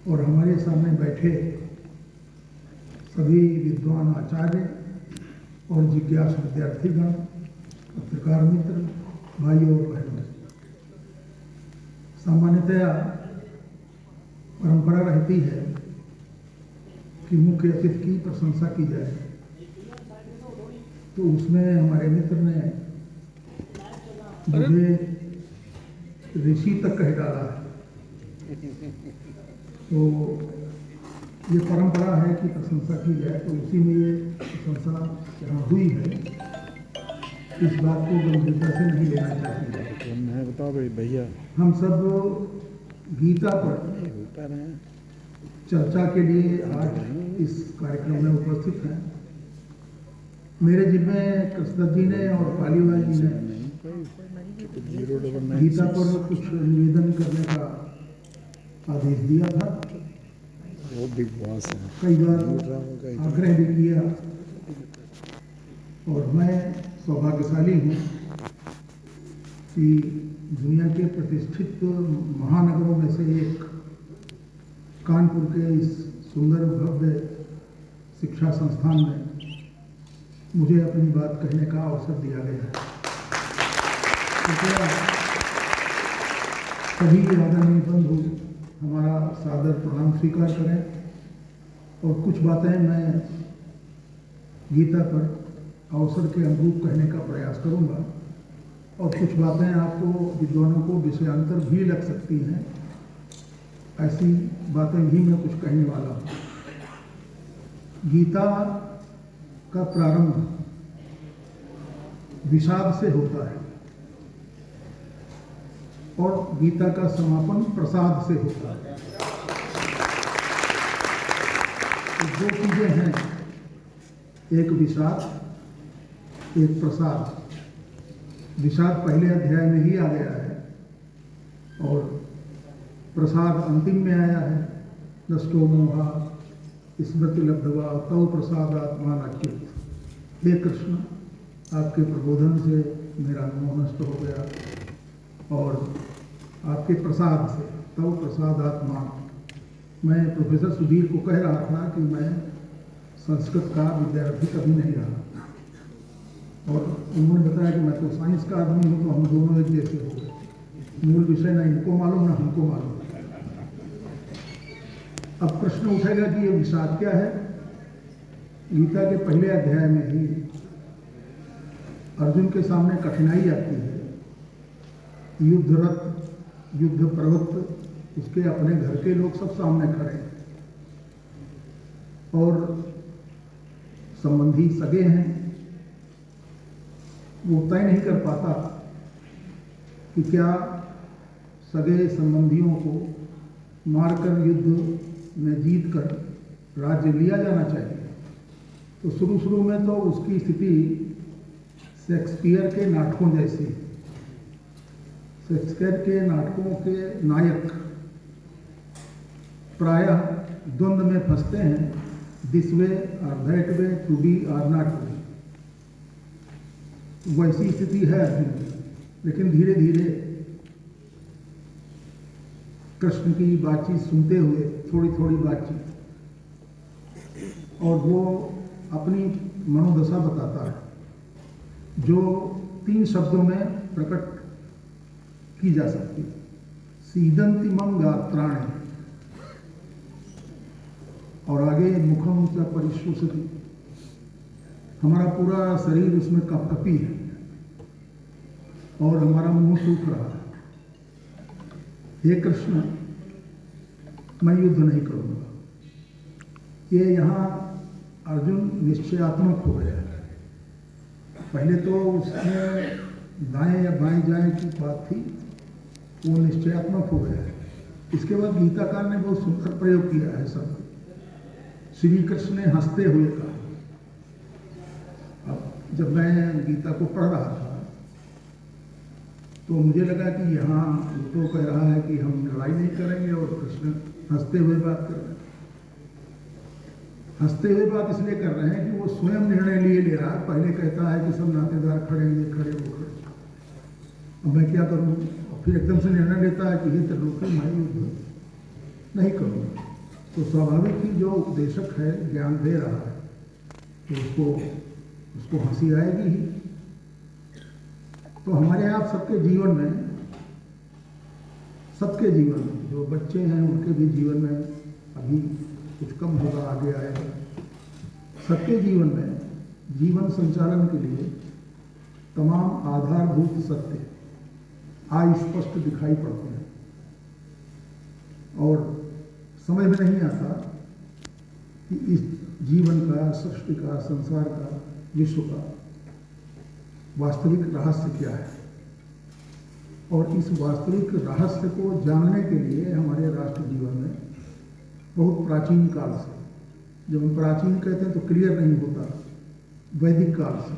और हमारे सामने बैठे सभी विद्वान आचार्य और जिज्ञासु विद्यार्थीगण, पत्रकार मित्र, भाइयों और बहनों, सामान्यतया परंपरा रहती है कि मुख्य अतिथि की प्रशंसा की जाए, तो उसमें हमारे मित्र ने मुझे ऋषि तक कह डाला है। तो ये परंपरा है कि प्रशंसा की जाए, तो उसी में ये प्रशंसा यहाँ हुई है। इस बात को गंभीरता से नहीं लेना चाहिए। मैं बताओ भैया, हम सब गीता पर चर्चा के लिए आज इस कार्यक्रम में उपस्थित हैं। मेरे जिम्मे कृष्णदत्त जी ने और पालीवाल जी ने गीता पर कुछ निवेदन करने का आदेश दिया था। वो बिग बॉस है, कई बार आग्रह भी किया, और मैं सौभाग्यशाली हूँ कि दुनिया के प्रतिष्ठित महानगरों में से एक कानपुर के इस सुंदर भव्य शिक्षा संस्थान में मुझे अपनी बात कहने का अवसर दिया गया है। कृपया सभी आदरणीय बंधु हमारा सादर प्रणाम स्वीकार करें, और कुछ बातें मैं गीता पर अवसर के अनुरूप कहने का प्रयास करूंगा, और कुछ बातें आपको विद्वानों को विषयांतर भी लग सकती हैं। ऐसी बातें भी मैं कुछ कहने वाला हूँ। गीता का प्रारंभ विषाद से होता है और गीता का समापन प्रसाद से होता है। तो दो चीजें हैं, एक विषाद, एक प्रसाद। विषाद पहले अध्याय में ही आ गया है और प्रसाद अंतिम में आया है। नष्टो मोहा स्मृति लब्धवा तव प्रसादात्मा नच्युत। हे कृष्ण, आपके प्रबोधन से मेरा मोह नष्ट हो गया और आपके प्रसाद से तव प्रसादात्मा। मैं प्रोफेसर सुधीर को कह रहा था कि मैं संस्कृत का विद्यार्थी कभी नहीं रहा, और उन्होंने बताया कि मैं तो साइंस का आदमी हूँ, तो हम दोनों एक जैसे हो गए। मूल विषय ना इनको मालूम ना हमको मालूम। अब प्रश्न उठेगा कि ये विषाद क्या है। गीता के पहले अध्याय में ही अर्जुन के सामने कठिनाई आती है। युद्धरत, युद्ध प्रवृत्त, उसके अपने घर के लोग सब सामने खड़े हैं और संबंधी सगे हैं। वो तय नहीं कर पाता कि क्या सगे संबंधियों को मारकर युद्ध में जीत कर राज्य लिया जाना चाहिए। तो शुरू में तो उसकी स्थिति शेक्सपियर के नाटकों जैसी। शेक्सपियर के नाटकों के नायक प्रायः द्वंद्व में फंसते हैं, दिस वे और दैट वे, टू बी और नॉट टू बी। वैसी स्थिति है अर्जुन की। लेकिन धीरे धीरे कृष्ण की बातचीत सुनते हुए, थोड़ी थोड़ी बातचीत, और वो अपनी मनोदशा बताता है जो 3 शब्दों में प्रकट की जा सकती है। सीदंति मम गात्राणि, और आगे मुखम च परिशुष्यति। हमारा पूरा शरीर उसमें कपकपी है और हमारा मुंह सूख रहा है। हे कृष्ण, मैं युद्ध नहीं करूंगा। ये यहाँ अर्जुन निश्चयात्मक हो गया है। पहले तो उसमें दाएं या बाएं जाए की बात थी, वो निश्चयात्मक हो गया है। इसके बाद गीताकार ने बहुत सुंदर प्रयोग किया है शब्द। श्री कृष्ण ने हंसते हुए कहा। अब जब मैं गीता को पढ़ रहा था तो मुझे लगा कि यहाँ तो कह रहा है कि हम लड़ाई नहीं करेंगे और कृष्ण हंसते हुए बात कर रहे हैं। हंसते हुए बात इसलिए कर रहे हैं कि वो स्वयं निर्णय ले रहा है। पहले कहता है कि सब नातेदार खड़े, ये खड़े, वो खड़े, अब मैं क्या करूँ। और फिर एकदम से निर्णय लेता है कि ये त्रिलोकी मैं युद्ध नहीं करूँगा। तो स्वाभाविक ही जो उपदेशक है ज्ञान दे रहा है तो उसको हंसी आएगी ही। तो हमारे आप सबके जीवन में जो बच्चे हैं उनके भी जीवन में अभी कुछ कम होगा, आगे आएगा। सबके जीवन में जीवन संचालन के लिए तमाम आधारभूत सत्य आज स्पष्ट दिखाई पड़ते हैं और समझ में नहीं आता कि इस जीवन का, सृष्टि का, संसार का, विश्व का वास्तविक रहस्य क्या है। और इस वास्तविक रहस्य को जानने के लिए हमारे राष्ट्र जीवन में बहुत प्राचीन काल से, जब हम प्राचीन कहते हैं तो क्लियर नहीं होता, वैदिक काल से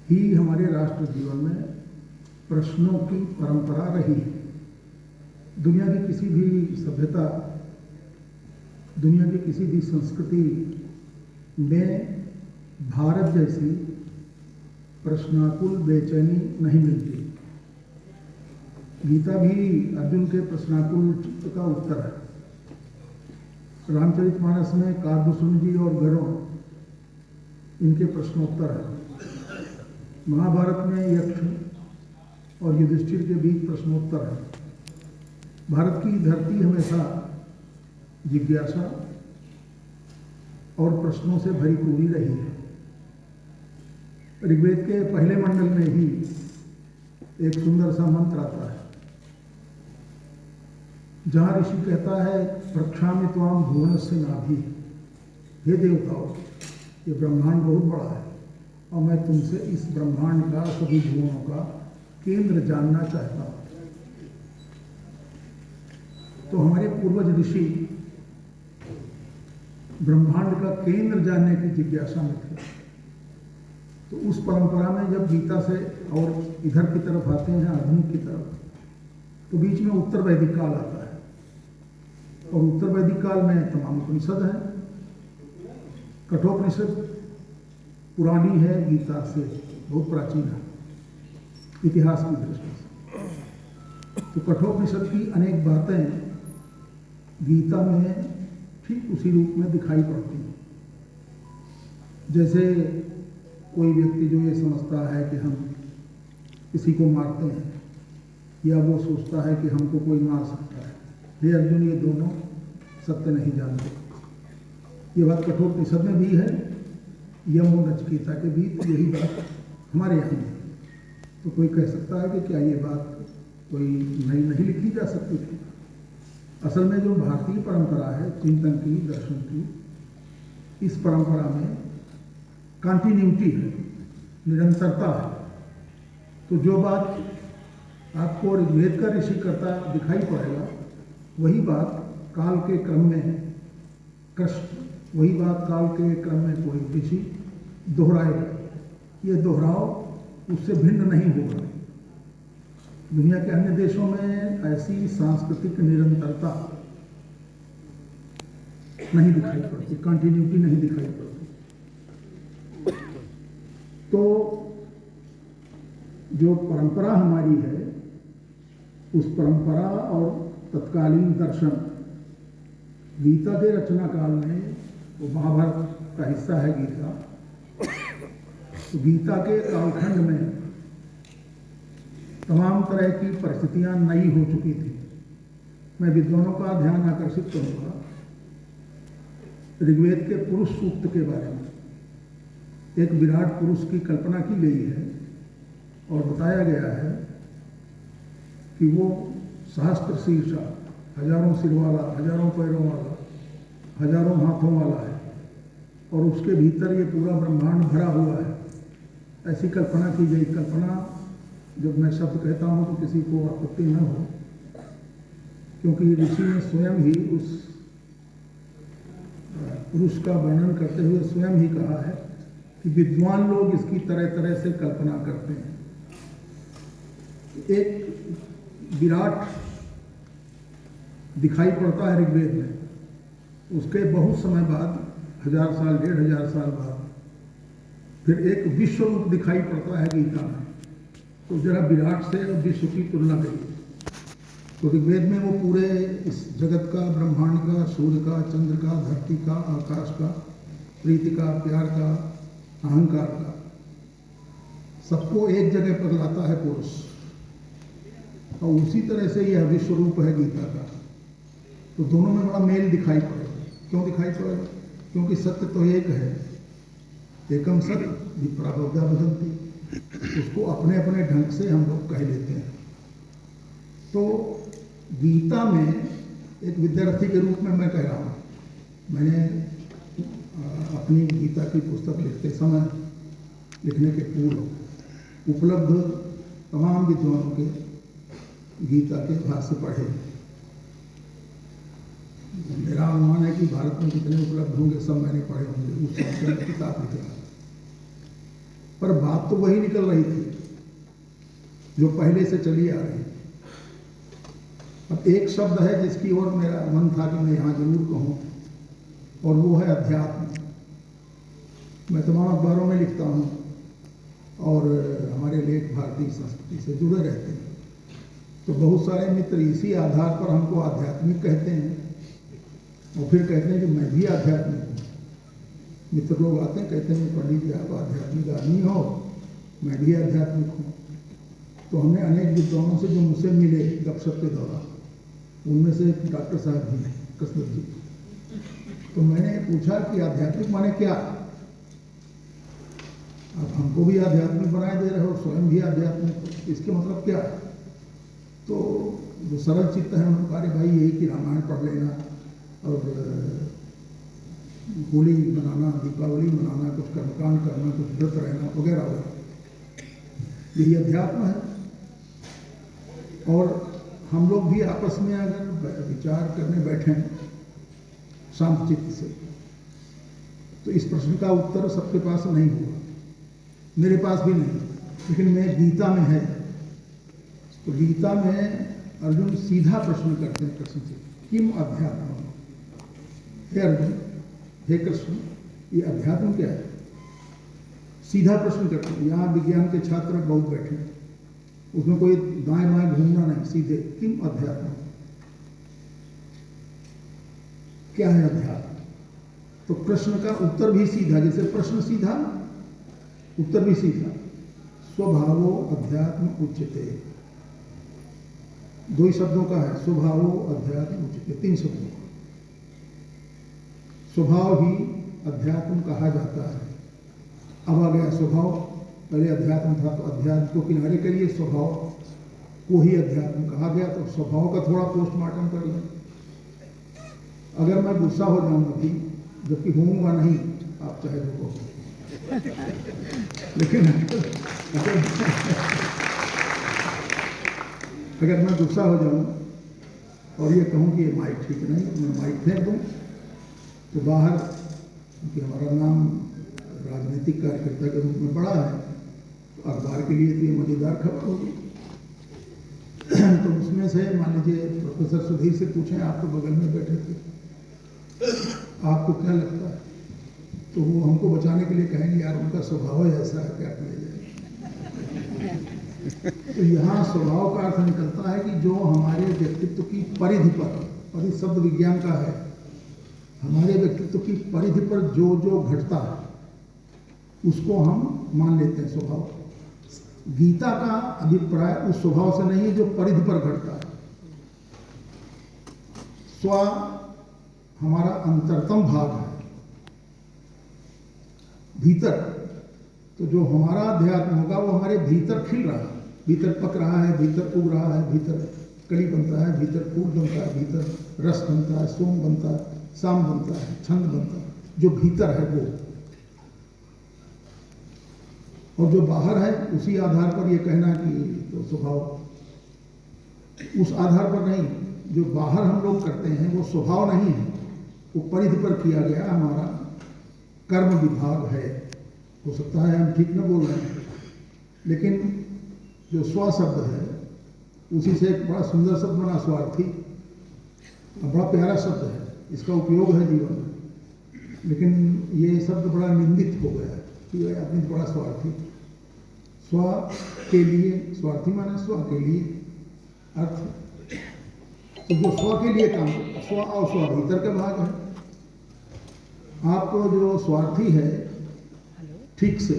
ही हमारे राष्ट्र जीवन में प्रश्नों की परंपरा रही है। दुनिया की किसी भी सभ्यता, दुनिया की किसी भी संस्कृति में भारत जैसी प्रश्नाकुल बेचैनी नहीं मिलती। गीता भी अर्जुन के प्रश्नाकुल चित्त का उत्तर है। रामचरितमानस में काव्यसुन जी और गरुड़ इनके प्रश्नोत्तर है। महाभारत में यक्ष और युधिष्ठिर के बीच प्रश्नोत्तर है। भारत की धरती हमेशा जिज्ञासा और प्रश्नों से भरी पूरी रही है। ऋग्वेद के पहले मंडल में ही एक सुंदर सा मंत्र आता है जहां ऋषि कहता है, प्रक्षामि त्वाम भुवनस्य नाभि, हे देवताओं, ये ब्रह्मांड बहुत बड़ा है और मैं तुमसे इस ब्रह्मांड का, सभी भुवनों का केंद्र जानना चाहता हूं। तो हमारे पूर्वज ऋषि ब्रह्मांड का केंद्र जानने की जिज्ञासा में थे। तो उस परंपरा में जब गीता से और इधर की तरफ आते हैं, आधुनिक की तरफ, तो बीच में उत्तर वैदिक काल आता है और उत्तर वैदिक काल में तमाम उपनिषद हैं। कठोपनिषद पुरानी है, गीता से बहुत प्राचीन है इतिहास की दृष्टि से। तो कठोपनिषद की अनेक बातें गीता में ठीक उसी रूप में दिखाई पड़ती हैं। जैसे कोई व्यक्ति जो ये समझता है कि हम किसी को मारते हैं या वो सोचता है कि हमको कोई मार सकता है, हे अर्जुन, ये दोनों सत्य नहीं जानते। ये बात कठोपनिषद में भी है, यम और नचिकेता के बीच यही बात हमारे यहाँ है। तो कोई कह सकता है कि क्या ये बात कोई नई नहीं लिखी जा सकती थी? असल में जो भारतीय परंपरा है चिंतन की, दर्शन की, इस परंपरा में कंटिन्यूटी है, निरंतरता है। तो जो बात आपको ऋग्वेद का ऋषि करता दिखाई पड़ेगा, वही बात काल के क्रम में कृष्ण, वही बात काल के क्रम में कोई ऋषि दोहराएगा। ये दोहराव उससे भिन्न नहीं होगा। दुनिया के अन्य देशों में ऐसी सांस्कृतिक निरंतरता नहीं दिखाई पड़ती, कंटिन्यूटी नहीं दिखाई पड़ती। तो जो परंपरा हमारी है, उस परंपरा और तत्कालीन दर्शन, गीता के रचना काल में, वो महाभारत का हिस्सा है गीता, तो गीता के कालखंड में तमाम तरह की परिस्थितियां नई हो चुकी थी। मैं विद्वानों का ध्यान आकर्षित करूंगा ऋग्वेद के पुरुष सूक्त के बारे में। एक विराट पुरुष की कल्पना की गई है और बताया गया है कि वो सहस्त्र शीर्षा, हजारों सिर वाला, हजारों पैरों वाला, हजारों हाथों वाला है और उसके भीतर ये पूरा ब्रह्मांड भरा हुआ है। ऐसी कल्पना की गई। कल्पना, जब मैं शब्द कहता हूँ तो किसी को आपत्ति न हो, क्योंकि ऋषि ने स्वयं ही उस पुरुष का वर्णन करते हुए स्वयं ही कहा है कि विद्वान लोग इसकी तरह तरह से कल्पना करते हैं। एक विराट दिखाई पड़ता है ऋग्वेद में, उसके बहुत समय बाद, 1000 साल, 1500 साल बाद, फिर एक विश्व रूप दिखाई पड़ता है गीता में। तो जरा विराट से और विश्व की तुलना करिए। तो ऋग्वेद में वो पूरे इस जगत का, ब्रह्मांड का, सूर्य का, चंद्र का, धरती का, आकाश का, प्रीति का, प्यार का, अहंकार का, सबको एक जगह पर लाता है पुरुष। और उसी तरह से यह विश्व रूप है गीता का। तो दोनों में बड़ा मेल दिखाई पड़ेगा। क्यों दिखाई पड़ेगा? क्योंकि सत्य तो एक है, एकम सत्य विप्रा बहुधा वदन्ति। उसको अपने अपने ढंग से हम लोग कह लेते हैं। तो गीता में एक विद्यार्थी के रूप में मैं कह रहा हूँ, मैंने अपनी गीता की पुस्तक लिखते समय, लिखने के पूर्व उपलब्ध तमाम विद्वानों के गीता के भाष्य पढ़े। मेरा अनुमान है कि भारत में जितने उपलब्ध होंगे सब मैंने पढ़े होंगे, उस हिसाब से मैं किताब लिख रहा। पर बात तो वही निकल रही थी जो पहले से चली आ रही। अब एक शब्द है जिसकी ओर मेरा मन था कि मैं यहाँ जरूर कहूँ, और वो है अध्यात्म। मैं तमाम अखबारों में लिखता हूँ और हमारे लेख भारतीय संस्कृति से जुड़े रहते हैं। तो बहुत सारे मित्र इसी आधार पर हमको आध्यात्मिक कहते हैं और फिर कहते हैं कि मैं भी आध्यात्मिक हूँ। मित्र लोग आते हैं, कहते हैं पंडित जी आप आध्यात्मिक आदमी हो, मैं भी आध्यात्मिक हूँ। तो हमने अनेक विद्वानों से जो मुझसे मिले गपशप के दौरान, उनमें से डॉक्टर साहब भी कसरत जी, तो मैंने पूछा कि आध्यात्मिक माने क्या? आप हमको भी आध्यात्मिक बनाए दे रहे हो, स्वयं भी आध्यात्मिक, इसके मतलब क्या? तो जो सरल चित्त है उन्होंने कहा भाई यही कि रामायण पढ़ लेना और होली मनाना, दीपावली मनाना, कुछ कर्मकांड करना, कुछ व्रत रहना वगैरह वगैरह, यही अध्यात्म है। और हम लोग भी आपस में अगर विचार करने बैठें शांत चित्त से, तो इस प्रश्न का उत्तर सबके पास नहीं होगा, मेरे पास भी नहीं, लेकिन मैं गीता में है। तो गीता में अर्जुन सीधा प्रश्न करते हैं कृष्ण से, किम अध्यात्म? हे अर्जुन, हे कृष्ण, ये अध्यात्म क्या है? सीधा प्रश्न करते हैं। यहाँ विज्ञान के छात्र बहुत बैठे हैं, उसमें कोई दाएं बाएं घूमना नहीं, सीधे किम अध्यात्म, क्या है अध्यात्म? तो प्रश्न का उत्तर भी सीधा, जैसे प्रश्न सीधा उत्तर भी सीधा। स्वभावो अध्यात्म उच्यते, दो ही शब्दों का है, स्वभावो अध्यात्म उच्यते, तीन शब्दों का। स्वभाव ही अध्यात्म कहा जाता है। अब आ गया स्वभाव, पहले अध्यात्म था तो अध्यात्म को किनारे करिए, स्वभाव को ही अध्यात्म कहा गया। तो स्वभाव का थोड़ा पोस्टमार्टम कर लें। अगर मैं गुस्सा हो जाऊं अभी, जबकि होऊंगा नहीं, आप चाहे जो कहो, लेकिन अगर मैं गुस्सा हो जाऊं और ये कहूं कि ये माइक ठीक नहीं, मैं माइक फेंक दूं, तो बाहर, क्योंकि हमारा नाम राजनीतिक कार्यकर्ता के रूप में बड़ा है, तो अखबार के लिए तो ये मजेदार खबर होगी। तो उसमें से मान लीजिए प्रोफेसर सुधीर से पूछें, आप तो बगल में बैठे थे, आपको क्या लगता है? तो वो हमको बचाने के लिए कहेंगे यार उनका स्वभाव ही ऐसा है, क्या किया जाए। तो यहाँ स्वभाव का अर्थ निकलता है कि जो हमारे व्यक्तित्व की परिधि पर, परिधि शब्द विज्ञान का है, हमारे व्यक्तित्व की परिधि पर जो जो घटता है उसको हम मान लेते हैं स्वभाव। गीता का अभिप्राय उस स्वभाव से नहीं है जो परिधि पर घटता है। स्व हमारा अंतरतम भाग है, भीतर। तो जो हमारा अध्यात्म होगा वो हमारे भीतर खिल रहा है, भीतर पक रहा है, भीतर उग रहा है, भीतर कली बनता है, भीतर फूल बनता है, भीतर रस बनता है, सोम बनता है, शाम बनता है, छंद बनता है। जो भीतर है वो, और जो बाहर है उसी आधार पर ये कहना कि तो स्वभाव, उस आधार पर नहीं। जो बाहर हम लोग करते हैं वो स्वभाव नहीं है, वो परिधि पर किया गया हमारा कर्म विभाग है। हो सकता है हम ठीक न बोल रहे हैं, लेकिन जो स्व शब्द है उसी से एक बड़ा सुंदर शब्द बना स्वार्थी, बड़ा प्यारा शब्द है, इसका उपयोग है जीवन में। लेकिन ये शब्द बड़ा निंदित हो गया है कि वह आदमी बड़ा स्वार्थी, स्व के लिए, स्वार्थी माने स्व के लिए, अर्थ तो जो स्व के लिए काम करता, स्व और स्व भीतर के भाग है। आपको जो स्वार्थी है ठीक से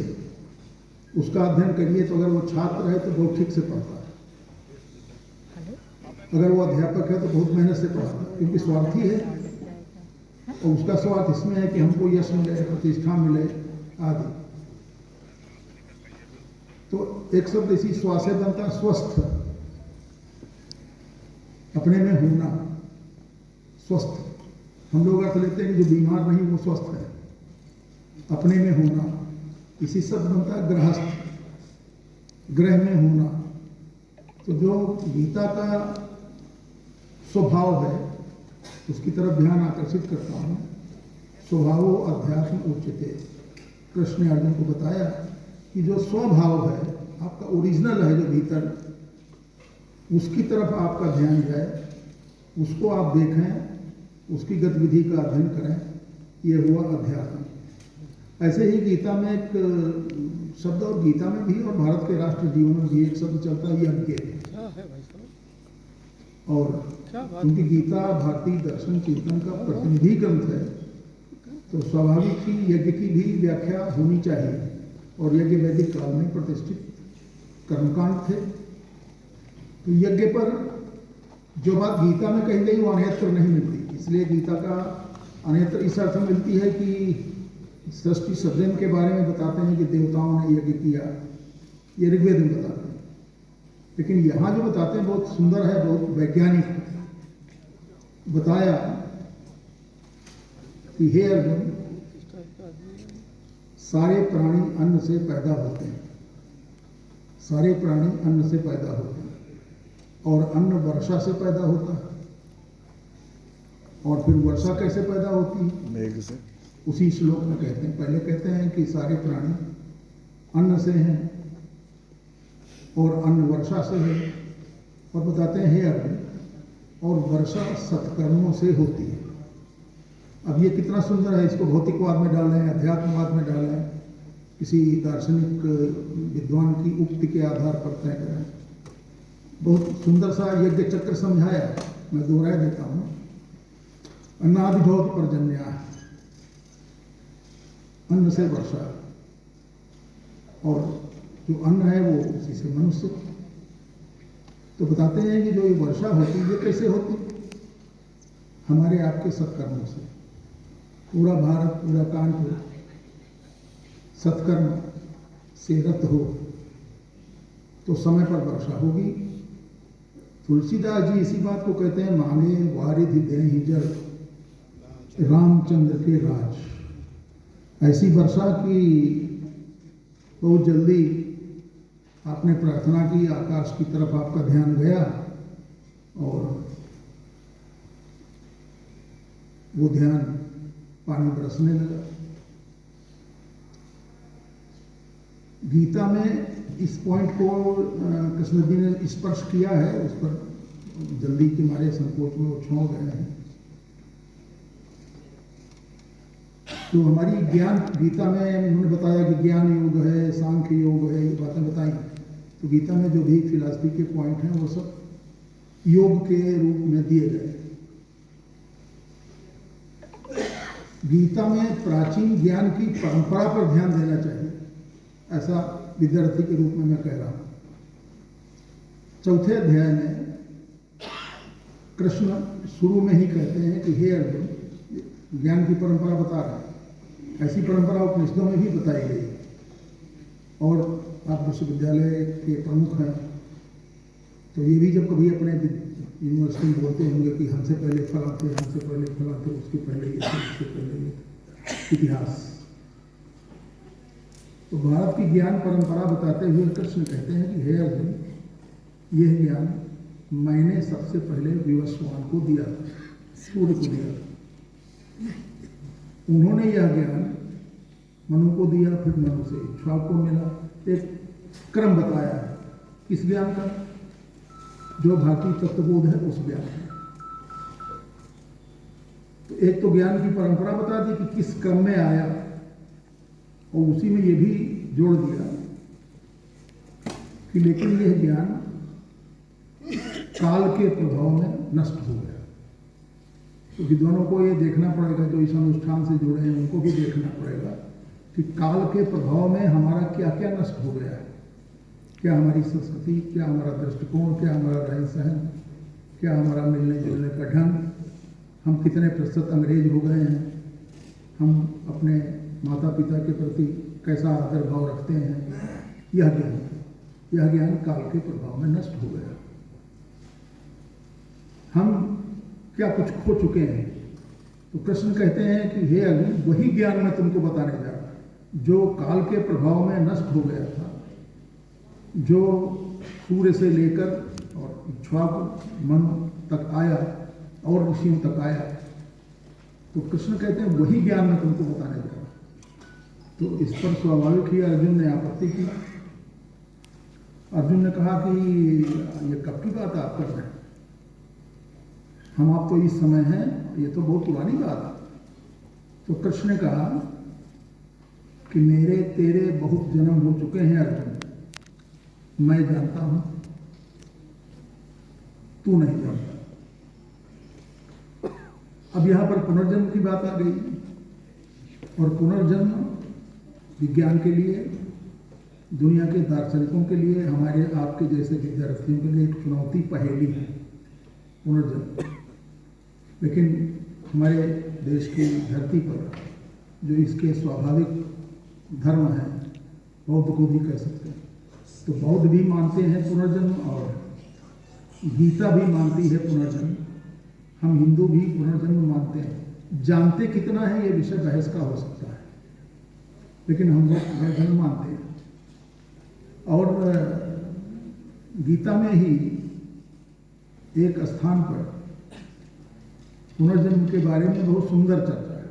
उसका अध्ययन करिए, तो अगर वो छात्र है तो बहुत ठीक से पढ़ता है, अगर वो अध्यापक है तो बहुत मेहनत से पढ़ता है, क्योंकि स्वार्थी है और उसका स्वार्थ इसमें है कि हमको यश मिले, प्रतिष्ठा मिले आदि। तो एक शब्द इसी स्व से बनता है स्वस्थ, अपने में होना, स्वस्थ। हम लोग अर्थ लेते हैं कि जो बीमार नहीं वो स्वस्थ है, अपने में होना। इसी शब्द बनता है गृहस्थ, ग्रह में होना। तो जो गीता का स्वभाव है उसकी तरफ ध्यान आकर्षित करता हूँ। स्वभावो अध्यात्म उच्यते, कृष्ण ने अर्जुन को बताया कि जो स्वभाव है आपका ओरिजिनल है, जो भीतर, उसकी तरफ आपका ध्यान जाए, उसको आप देखें, उसकी गतिविधि का अध्ययन करें, ये हुआ अध्यात्म। ऐसे ही गीता में एक शब्द, और गीता में भी और भारत के राष्ट्र जीवन में भी एक शब्द चलता है यज्ञ। और क्योंकि गीता भारतीय दर्शन चिंतन का प्रतिनिधि ग्रंथ है, तो स्वाभाविक ही यज्ञ की भी व्याख्या होनी चाहिए। और यज्ञ वैदिक काल में प्रतिष्ठित कर्मकांड थे। तो यज्ञ पर जो बात गीता में कही गई वो अन्यत्र नहीं मिलती, इसलिए गीता का अन्यत्र इस अर्थ में मिलती है कि सृष्टि सृजन के बारे में बताते हैं कि देवताओं ने यज्ञ किया, ये ऋग्वेद में बताते हैं। लेकिन यहाँ जो बताते हैं बहुत सुंदर है, बहुत वैज्ञानिक है। बताया कि हे अर्जुन, सारे प्राणी अन्न से पैदा होते हैं, सारे प्राणी अन्न से पैदा होते हैं, और अन्न वर्षा से पैदा होता है। और फिर वर्षा कैसे पैदा होती है? मेघ से। उसी श्लोक में कहते हैं, पहले कहते हैं कि सारे प्राणी अन्न से हैं और अन्न वर्षा से है, और बताते हैं हे अर्जुन, और वर्षा सत्कर्मों से होती है। अब ये कितना सुंदर है, इसको भौतिकवाद में डालें, अध्यात्मवाद में डालें, किसी दार्शनिक विद्वान की उक्ति के आधार पर तय करें। बहुत सुंदर सा यज्ञ चक्र समझाया, मैं दोहरा देता हूँ। अन्नादिभवत पर्जन्या, अन्न से वर्षा, और जो अन्न है वो उसी से मनुष्य। तो बताते हैं कि जो ये वर्षा होती है ये कैसे होती? हमारे आपके सत्कर्मों से। पूरा भारत, पूरा कानपुर सत्कर्म से रत हो तो समय पर वर्षा होगी। तुलसीदास जी इसी बात को कहते हैं, मांगे वारिधि देहि जल रामचंद्र के राज। ऐसी वर्षा की बहुत जल्दी आपने प्रार्थना की, आकाश की तरफ आपका ध्यान गया और वो ध्यान पानी बरसने लगा। गीता में इस पॉइंट को कृष्ण जी ने स्पर्श किया है, उस पर जल्दी के मारे संकोच में वो छोड़ गए हैं। तो हमारी ज्ञान गीता में उन्होंने बताया कि ज्ञान योग है, सांख्य योग है, ये बातें बताई। तो गीता में जो भी फिलॉसफी के पॉइंट हैं वो सब योग के रूप में दिए गए। गीता में प्राचीन ज्ञान की परंपरा पर ध्यान देना चाहिए, ऐसा विद्यार्थी के रूप में मैं कह रहा हूं। चौथे अध्याय में कृष्ण शुरू में ही कहते हैं कि हे अर्जुन, ज्ञान की परंपरा बता रहे हैं। ऐसी परंपरा उपनिषदों में भी बताई गई, और आप विश्वविद्यालय के प्रमुख हैं तो ये भी जब कभी अपने यूनिवर्सिटी में बोलते होंगे कि हमसे पहले फला थे, हमसे पहले फला थे, उसके पहले ये थे, उसके पहले ये, इतिहास। तो भारत की ज्ञान परंपरा बताते हुए कृष्ण कहते हैं कि हे अर्जुन, यह ज्ञान मैंने सबसे पहले विवस्वान को दिया था, सूर्य को दिया था। उन्होंने यह ज्ञान मनु को दिया, फिर मनु से इक्ष्वाकु को मिला। एक क्रम बताया है इस ज्ञान का, जो भारतीय तत्वबोध है उस ज्ञान का। तो एक तो ज्ञान की परंपरा बता दी कि किस क्रम में आया, और उसी में ये भी जोड़ दिया कि लेकिन यह ज्ञान काल के प्रभाव में नष्ट हो गया। क्योंकि दोनों को ये देखना पड़ेगा, जो इस अनुष्ठान से जुड़े हैं उनको भी देखना पड़ेगा कि काल के प्रभाव में हमारा क्या क्या नष्ट हो गया है। क्या हमारी संस्कृति, क्या हमारा दृष्टिकोण, क्या हमारा रहन सहन, क्या हमारा मिलने जुलने का ढंग, हम कितने प्रतिशत अंग्रेज हो गए हैं, हम अपने माता पिता के प्रति कैसा आदर भाव रखते हैं। यह ज्ञान काल के प्रभाव में नष्ट हो गया। हम क्या कुछ खो चुके हैं। तो कृष्ण कहते हैं कि हे अर्जुन, वही ज्ञान मैं तुमको बताने जा रहा हूं जो काल के प्रभाव में नष्ट हो गया था, जो सूर्य से लेकर और इक्ष्वाकु मनु तक आया और ऋषियों तक आया। तो कृष्ण कहते हैं वही ज्ञान मैं तुमको बताने जा रहा हूं। तो इस पर स्वाभाविक ही अर्जुन ने आपत्ति की। अर्जुन ने कहा कि ये कब की बात आप कर रहे हैं, हम आप तो इस समय हैं, ये तो बहुत पुरानी बात है। तो कृष्ण ने कहा कि मेरे तेरे बहुत जन्म हो चुके हैं अर्जुन, मैं जानता हूं, तू नहीं जानता। अब यहां पर पुनर्जन्म की बात आ गई, और पुनर्जन्म विज्ञान के लिए, दुनिया के दार्शनिकों के लिए, हमारे आपके जैसे विद्यार्थियों के लिए एक चुनौती, पहेली है पुनर्जन्म। लेकिन हमारे देश की धरती पर जो इसके स्वाभाविक धर्म है, बौद्ध को भी कह सकते हैं, तो बौद्ध भी मानते हैं पुनर्जन्म और गीता भी मानती है पुनर्जन्म। हम हिंदू भी पुनर्जन्म मानते हैं। जानते कितना है ये विषय बहस का हो सकता है, लेकिन हम लोग पुनर्जन्म मानते हैं। और गीता में ही एक स्थान पर पुनर्जन्म के बारे में बहुत सुंदर चर्चा है।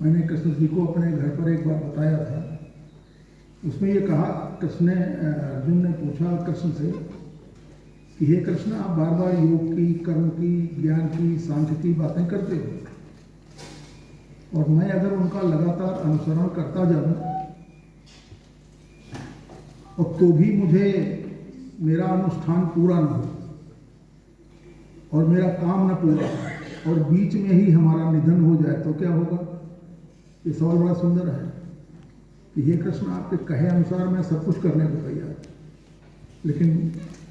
मैंने कृष्ण जी को अपने घर पर एक बार बताया था। उसमें ये कहा, अर्जुन ने पूछा कृष्ण से कि हे कृष्ण, आप बार बार योग की, कर्म की, ज्ञान की, सांख्य की बातें करते हो, और मैं अगर उनका लगातार अनुसरण करता जाऊं और तो भी मुझे मेरा अनुष्ठान पूरा न हो और मेरा काम न पूरा और बीच में ही हमारा निधन हो जाए तो क्या होगा। ये सवाल बड़ा सुंदर है कि हे कृष्ण, आपके कहे अनुसार मैं सब कुछ करने को तैयार, लेकिन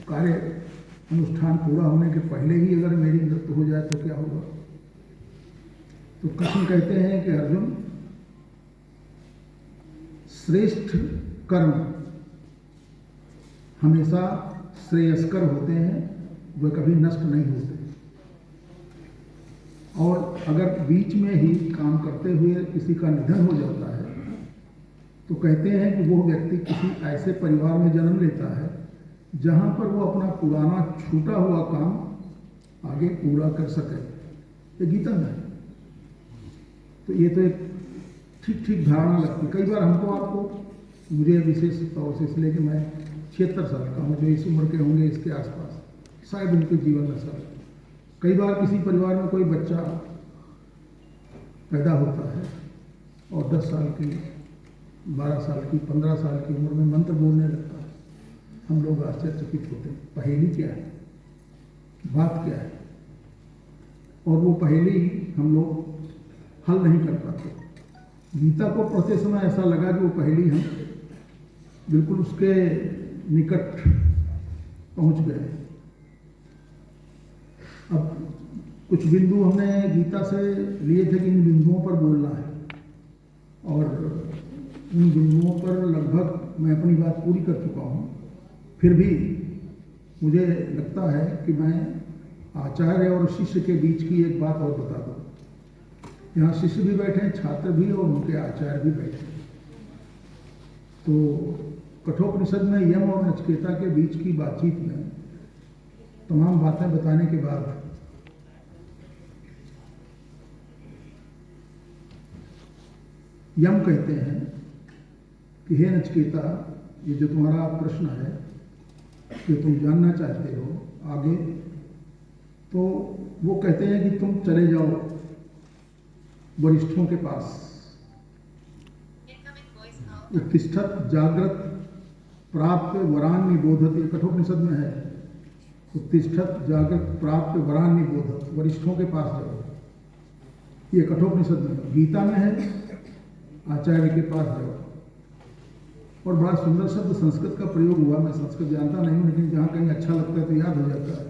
कार्य अनुष्ठान पूरा होने के पहले ही अगर मेरी मृत्यु हो जाए तो क्या होगा। तो कृष्ण कहते हैं कि अर्जुन, श्रेष्ठ कर्म हमेशा श्रेयस्कर होते हैं, वे कभी नष्ट नहीं होते। और अगर बीच में ही काम करते हुए किसी का निधन हो जाता है तो कहते हैं कि वो व्यक्ति किसी ऐसे परिवार में जन्म लेता है जहां पर वो अपना पुराना छूटा हुआ काम आगे पूरा कर सके। ये गीता में है। तो ये तो एक ठीक ठीक धारणा लगती। कई बार हमको, आपको, मुझे विशेष तौर से इसलिए कि मैं 76 साल का हूँ, जो इस उम्र के होंगे इसके आसपास, शायद उनके जीवन में सर कई बार किसी परिवार में कोई बच्चा पैदा होता है और 10 साल की, 12 साल की, 15 साल की उम्र में मंत्र बोलने लगता है। हम लोग आश्चर्यचकित होते हैं, पहेली क्या है, बात क्या है, और वो पहेली हम लोग हल नहीं कर पाते। गीता को पढ़ते समय ऐसा लगा कि वो पहेली हम बिल्कुल उसके निकट पहुंच गए। अब कुछ बिंदु हमने गीता से लिए थे कि इन बिंदुओं पर बोलना है, और उन बिंदुओं पर लगभग मैं अपनी बात पूरी कर चुका हूँ। फिर भी मुझे लगता है कि मैं आचार्य और शिष्य के बीच की एक बात और बता दूँ। यहाँ शिष्य भी बैठे हैं, छात्र भी, और उनके आचार्य भी बैठे हैं। तो कठोपनिषद में यम और नचिकेता के बीच की बातचीत में तमाम बातें बताने के बाद यम कहते हैं कि हे नचिकेता, ये जो तुम्हारा प्रश्न है, जो तुम जानना चाहते हो आगे, तो वो कहते हैं कि तुम चले जाओ वरिष्ठों के पास। उत्तिष्ठत जागृत प्राप्त वरान निबोधत, ये कठोपनिषद में है। उत्तिष्ठत जागृत प्राप्त वरान्य बोध, वरिष्ठों के पास जाओ। ये कठोपनिषद में, गीता में है आचार्य के पास जाओ। और बड़ा सुंदर शब्द संस्कृत का प्रयोग हुआ, मैं संस्कृत जानता नहीं हूँ, लेकिन जहाँ कहीं अच्छा लगता है तो याद हो जाता है।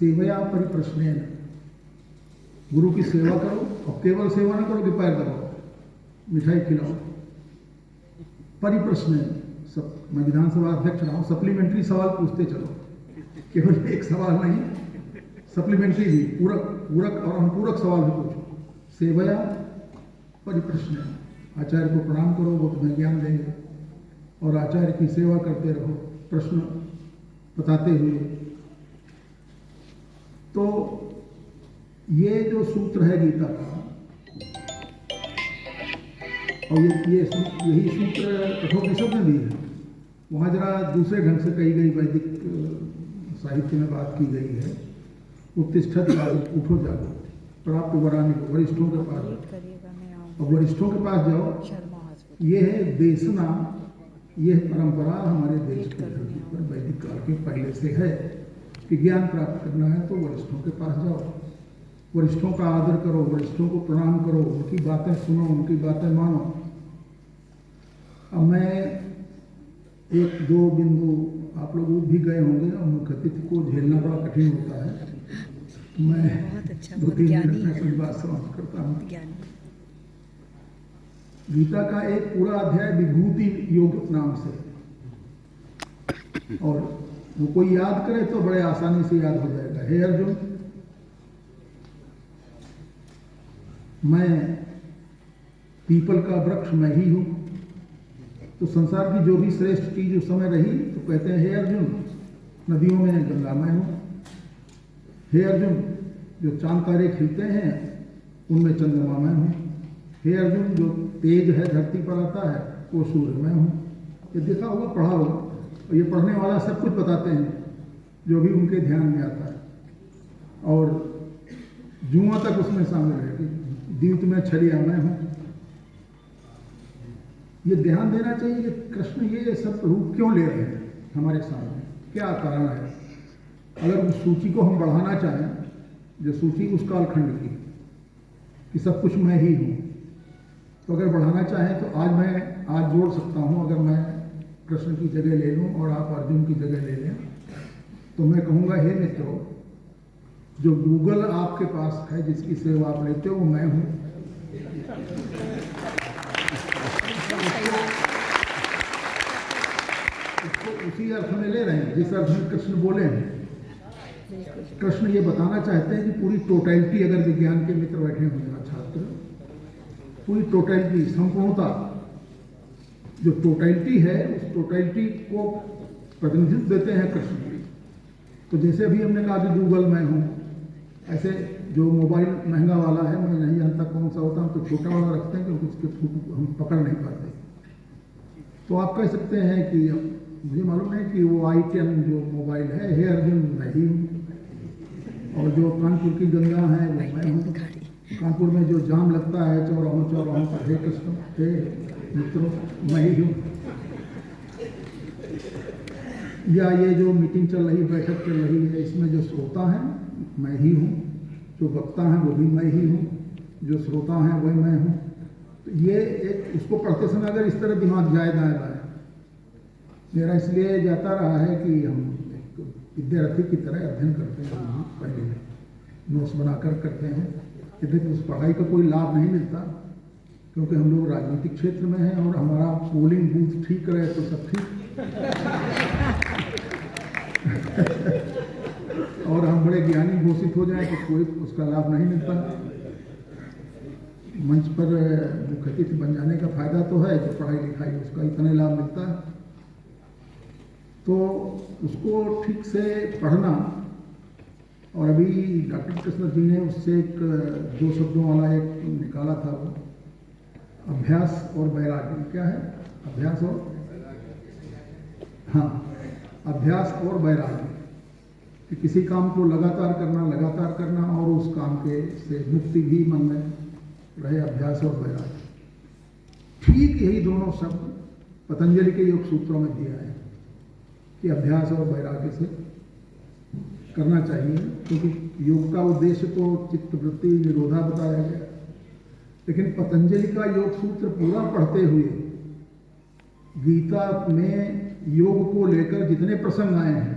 सेवया परिप्रश्नेन, गुरु की सेवा करो, और केवल सेवा ना करो कि पैर दबाओ, मिठाई खिलाओ। परिप्रश्नेन, सब, मैं विधानसभा अध्यक्ष रहा हूँ, सप्लीमेंट्री सवाल पूछते चलो, केवल एक सवाल नहीं, सप्लीमेंट्री भी, पूरक पूरक और अनुपूरक सवाल भी पूछो। सेवया परिप्रश्नेन, आचार्य को प्रणाम करो, वो तुम्हें ज्ञान देंगे, और आचार्य की सेवा करते रहो प्रश्न बताते हुए। तो ये जो सूत्र है गीता का, और यही सूत्र कठोपनिषद में भी है। वहाँ जरा दूसरे ढंग से कही गई वैदिक साहित्य में बात की गई है। उत्तिष्ठत जागो, उठो जागो, प्राप्त वरान्य, वरिष्ठों के पास जाओ, और वरिष्ठों के पास जाओ। ये है देशना, ये परंपरा हमारे देश की धरती पर वैदिक काल के पहले से है कि ज्ञान प्राप्त करना है तो वरिष्ठों के पास जाओ, वरिष्ठों का आदर करो, वरिष्ठों को प्रणाम करो, उनकी बातें सुनो, उनकी बातें मानो। अब मैं एक दो बिंदु, आप लोग भी गए होंगे, और मुख्य अतिथि को झेलना बड़ा कठिन होता है। मैं दो तीन मिनट में अपनी बात समाप्त करता हूँ। गीता का एक पूरा अध्याय विभूति योग नाम से, और वो कोई याद करे तो बड़े आसानी से याद हो जाएगा। हे अर्जुन, मैं पीपल का वृक्ष मैं ही हूं। तो संसार की जो भी श्रेष्ठ चीज उस समय रही तो कहते हैं हे अर्जुन, नदियों में गंगा मैं हूं। हे अर्जुन, जो चांद तारे खिलते हैं उनमें चंद्रमा मैं हूं। हे अर्जुन, जो तेज है धरती पर आता है वो सूर्य मैं हूं। ये देखा होगा, पढ़ा होगा, और ये पढ़ने वाला सब कुछ बताते हैं जो भी उनके ध्यान में आता है। और जुआ तक उसमें शामिल है कि द्यूत में छलिया मैं हूं। ये ध्यान देना चाहिए कि कृष्ण ये सब रूप क्यों ले रहे हैं हमारे सामने, क्या कारण है। अगर उस सूची को हम बढ़ाना चाहें, जो सूची उस कालखंड की कि सब कुछ मैं ही हूं, तो अगर बढ़ाना चाहें तो आज जोड़ सकता हूं। अगर मैं कृष्ण की जगह ले लूं और आप अर्जुन की जगह ले लें, तो मैं कहूंगा हे मित्रों, जो गूगल आपके पास है, जिसकी सेवा आप लेते हो, वो मैं हूं। इसको उसी अर्थ में ले रहे हैं जिस अर्थ में कृष्ण बोले हैं। कृष्ण ये बताना चाहते हैं कि पूरी टोटलिटी, अगर विज्ञान के मित्र बैठे हुए हैं छात्र, पूरी टोटलिटी, संपूर्णता, जो टोटलिटी है, उस टोटलिटी को प्रतिनिधित्व देते हैं कृष्ण। तो जैसे अभी हमने कहा कि गूगल मैं हूं, ऐसे जो मोबाइल महंगा वाला है, मैं नहीं जानता कौन सा होता, हम तो छोटा वाला रखते हैं क्योंकि उसके फोटो हम पकड़ नहीं पाते। तो आप कह सकते हैं कि मुझे मालूम है कि वो i10 जो मोबाइल है, हे अर्जुन मैं ही हूँ। और जो कानपुर की गंगा है वो मैं हूँ। कानपुर में जो जाम लगता है चौराहों पर, हे कृष्ण, हे मित्रों मैं ही हूँ। या ये जो मीटिंग चल रही, बैठक चल रही है, इसमें जो श्रोता है मैं ही हूँ, जो वक्ता हैं वो भी मैं ही हूँ, जो श्रोता हैं वही मैं हूँ। तो ये एक, उसको पढ़ते समय अगर इस तरह दिमाग जाए दाएं बाएं, मेरा इसलिए जाता रहा है कि हम एक विद्यार्थी की तरह अध्ययन करते हैं, पहले नोट्स बनाकर करते हैं। यदि उस पढ़ाई का कोई लाभ नहीं मिलता, क्योंकि हम लोग राजनीतिक क्षेत्र में हैं और हमारा पोलिंग बूथ ठीक रहे तो सब ठीक और हम बड़े ज्ञानी घोषित हो जाए तो कोई उसका लाभ नहीं मिलता। मंच पर मुख्य अतिथि बन जाने का फायदा तो है कि पढ़ाई लिखाई उसका इतना लाभ मिलता है। तो उसको ठीक से पढ़ना, और अभी डॉक्टर कृष्ण जी ने उससे एक 2 शब्दों वाला एक निकाला था, वो अभ्यास और वैराग्य। क्या है अभ्यास और, हाँ, अभ्यास और वैराग्य, कि किसी काम को लगातार करना और उस काम के से मुक्ति भी मन में रहे, अभ्यास और वैराग्य। ठीक यही दोनों शब्द पतंजलि के योग सूत्रों में दिया है कि अभ्यास और वैराग्य से करना चाहिए, क्योंकि योग का उद्देश्य तो चित्तवृत्ति निरोधा बताया गया। लेकिन पतंजलि का योग सूत्र पूरा पढ़ते हुए गीता में योग को लेकर जितने प्रसंग आए हैं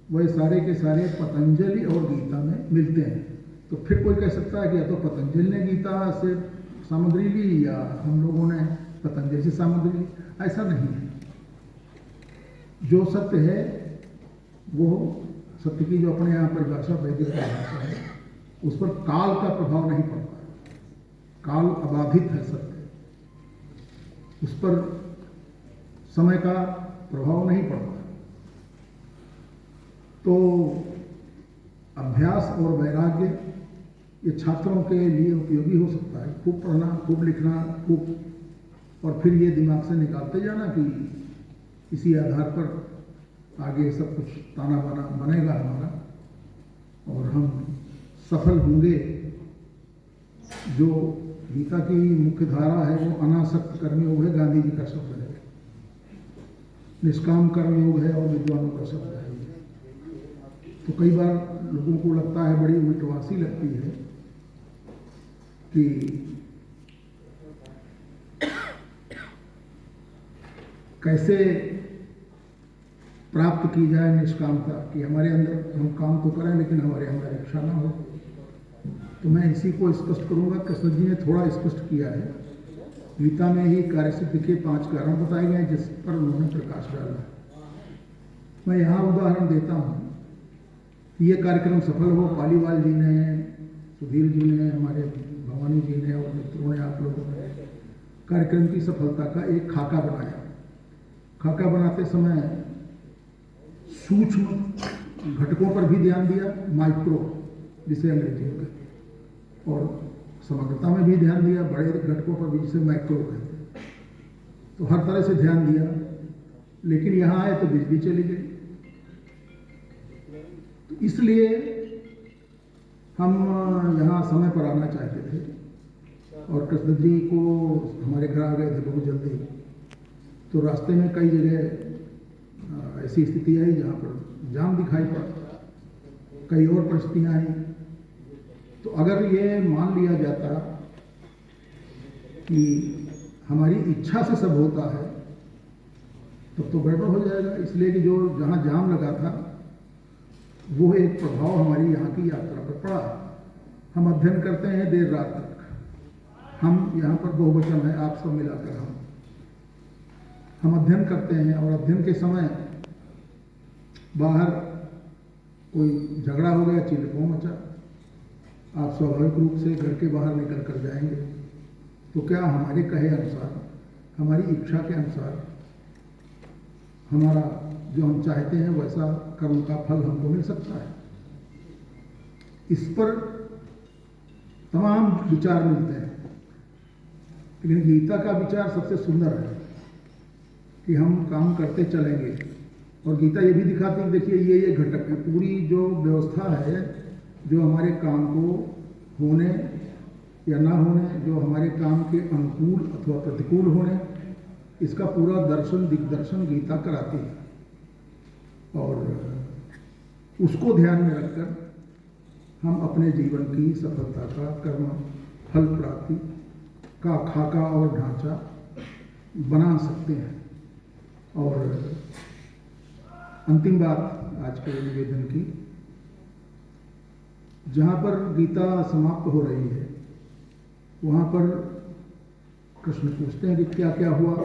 वह सारे के सारे पतंजलि और गीता में मिलते हैं। तो फिर कोई कह सकता है कि या तो पतंजलि ने गीता से सामग्री ली या हम लोगों ने पतंजलि से सामग्री ली। ऐसा नहीं है। जो सत्य है वो सत्य की जो अपने यहाँ परिभाषा वैदिक परिभाषा है उस पर काल का प्रभाव नहीं पड़ता। काल अबाधित है सत्य, उस पर समय का प्रभाव नहीं पड़ता। तो अभ्यास और वैराग्य ये छात्रों के लिए उपयोगी हो सकता है। खूब पढ़ना, खूब लिखना, खूब, और फिर ये दिमाग से निकालते जाना कि इसी आधार पर आगे सब कुछ ताना बाना बनेगा हमारा और हम सफल होंगे। जो गीता की मुख्य धारा है वो अनासक्त कर्मयोग है, गांधी जी का शब्द है। निष्काम कर्मयोग है और विद्वानों का शब्द है। तो कई बार लोगों को लगता है, बड़ी उल्टवासी लगती है कि कैसे प्राप्त की जाए निष्कामता, कि हमारे अंदर हम काम तो करें लेकिन हमारे अंदर इच्छा ना हो। तो मैं इसी को स्पष्ट करूंगा। कृष्ण जी ने थोड़ा स्पष्ट किया है। गीता में ही कार्यसिद्धि के 5 कारण बताए गए जिस पर उन्होंने प्रकाश डाला। मैं यहाँ उदाहरण देता हूँ। ये कार्यक्रम सफल हो, पालीवाल जी ने, सुधीर जी ने, हमारे भवानी जी ने और मित्रों ने, आप लोगों ने कार्यक्रम की सफलता का एक खाका बनाया। खाका बनाते समय सूक्ष्म घटकों पर भी ध्यान दिया, माइक्रो जिसे अंग्रेजी में कहते हैं, और समग्रता में भी ध्यान दिया, बड़े घटकों पर भी जिसे मैक्रो कहते हैं। तो हर तरह से ध्यान दिया, लेकिन यहाँ आए तो बिजली चली गई। तो इसलिए हम यहाँ समय पर आना चाहते थे और कृष्ण जी को हमारे घर आ गए थे बहुत जल्दी। तो रास्ते में कई जगह ऐसी स्थिति आई जहाँ पर जाम दिखाई पड़ा, कई और परिस्थितियाँ आई। तो अगर ये मान लिया जाता कि हमारी इच्छा से सब होता है तब तो गड़बड़ हो जाएगा। इसलिए कि जो जहाँ जाम लगा था वो एक प्रभाव हमारी यहाँ की यात्रा पर पड़ा। हम अध्ययन करते हैं देर रात तक। हम यहाँ पर बहुवचन है, आप सब मिलाकर हम अध्ययन करते हैं और अध्ययन के समय बाहर कोई झगड़ा हो गया, चिल्लपो मचा, आप स्वाभाविक रूप से घर के बाहर निकल कर जाएंगे। तो क्या हमारे कहे अनुसार, हमारी इच्छा के अनुसार, हमारा जो हम चाहते हैं वैसा कर्म का फल हमको मिल सकता है? इस पर तमाम विचार मिलते हैं, लेकिन गीता का विचार सबसे सुंदर है कि हम काम करते चलेंगे। और गीता ये भी दिखाती है, देखिए ये घटक है, पूरी जो व्यवस्था है जो हमारे काम को होने या ना होने, जो हमारे काम के अनुकूल अथवा प्रतिकूल होने, इसका पूरा दर्शन दिग्दर्शन गीता कराती है। और उसको ध्यान में रखकर हम अपने जीवन की सफलता का, कर्म फल प्राप्ति का खाका और ढांचा बना सकते हैं। और अंतिम बात आज के निवेदन की, जहाँ पर गीता समाप्त हो रही है वहाँ पर कृष्ण पूछते हैं कि क्या क्या हुआ,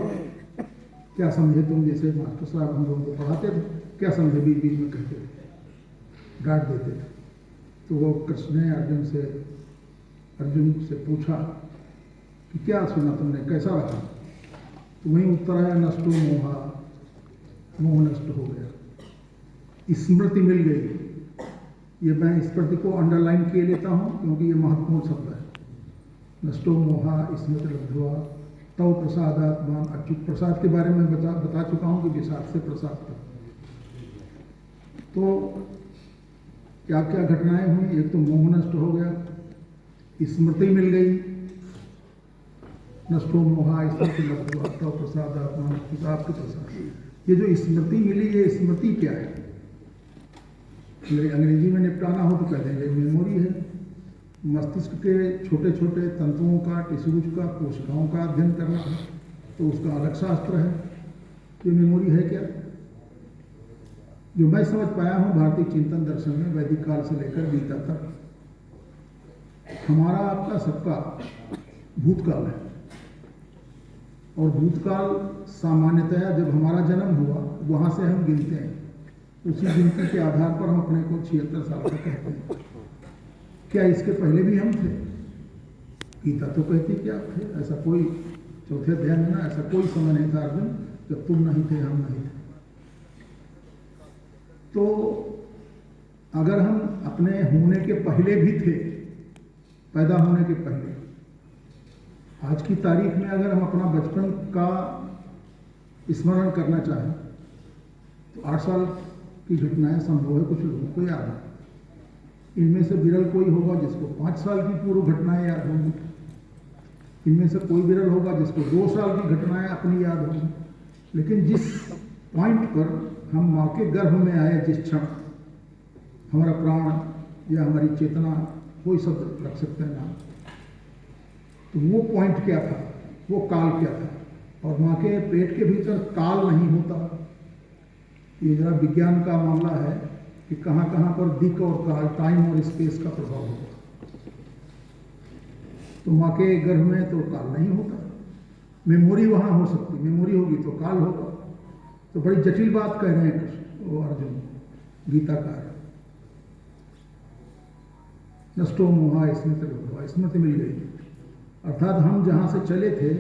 क्या समझे तुम? जैसे मास्टर साहब हम लोगों को पढ़ाते थे, क्या समझे बीच बीच में कहते थे, डांट देते थे। तो वो कृष्ण ने अर्जुन से पूछा कि क्या सुना तुमने, कैसा रहा? तो वही उत्तर है, नष्टो मोहा, मोह नष्ट हो गया, स्मृति मिल गई। ये मैं स्मृति को अंडरलाइन किए लेता हूँ क्योंकि ये महत्वपूर्ण शब्द है। नष्टो मोहा स्मृति लब्ध्वा तव प्रसादात्मान अच्युत। प्रसाद के बारे में बता चुका हूँ कि विषाद से प्रसाद तक। तो क्या क्या घटनाएं हुई? एक तो मोह नष्ट हो गया, स्मृति मिल गई, नष्टो मोहा स्मृति लब्ध्वा तव प्रसादात्मान अच्युत, आपके प्रसाद। ये जो स्मृति मिली, ये स्मृति क्या है? अंग्रेजी में निपटाना हो तो कह देंगे मेमोरी है। मस्तिष्क के छोटे छोटे तंतुओं का, टिश्यूज का, कोशिकाओं का अध्ययन करना है तो उसका अलग शास्त्र है। ये मेमोरी है क्या? जो मैं समझ पाया हूँ भारतीय चिंतन दर्शन में वैदिक काल से लेकर गीता तक, हमारा आपका सबका भूतकाल है। और भूतकाल सामान्यतया जब हमारा जन्म हुआ वहाँ से हम गिनते हैं, उसी गिनती के आधार पर हम अपने को 76 साल का कहते हैं। क्या इसके पहले भी हम थे? गीता तो कहती कि आप थे। ऐसा कोई, चौथे अध्याय में ना, ऐसा कोई समय नहीं था अर्जुन जब तुम नहीं थे, हम नहीं थे। तो अगर हम अपने होने के पहले भी थे, पैदा होने के पहले, आज की तारीख में अगर हम अपना बचपन का स्मरण करना चाहें तो 8 साल की घटनाएं संभव है कुछ लोगों को याद है। इनमें से विरल कोई होगा जिसको 5 साल की पूर्व घटनाएं याद होंगी। इनमें से कोई विरल होगा जिसको 2 साल की घटनाएं अपनी याद होंगी। लेकिन जिस पॉइंट पर हम माँ के गर्भ में आए, जिस क्षण हमारा प्राण या हमारी चेतना, कोई शब्द रख सकते हैं नाम, तो वो पॉइंट क्या था, वो काल क्या था? और माँ के पेट के भीतर काल नहीं होता। ये जरा विज्ञान का मामला है कि कहाँ कहाँ पर दिक और काल, टाइम और स्पेस का प्रभाव होगा। तो माँ के गर्भ में तो काल नहीं होता। मेमोरी वहाँ हो सकती, मेमोरी होगी तो काल होगा। तो बड़ी जटिल बात कह रहे हैं कृष्ण, वो अर्जुन, गीताकार। नष्टो मोहा स्मृति, स्मृति मिल गई। अर्थात हम जहाँ से चले थे